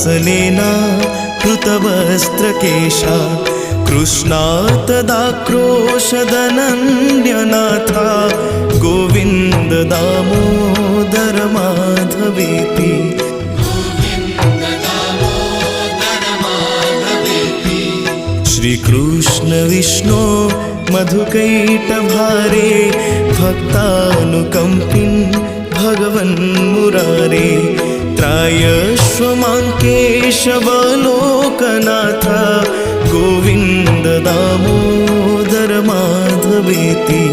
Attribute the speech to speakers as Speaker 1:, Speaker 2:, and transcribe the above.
Speaker 1: शासनेना कृतवस्त्रकेशा कृष्णातदाक्रोशदनन्यनाथा गोविन्द दामोदर माधवेति श्रीकृष्ण विष्णु मधुकैटभारे भक्तानुकम्पिन् भगवन्मुरारे त्रायस्व मां केशवलोकनाथ गोविन्द दामोदर माधवेति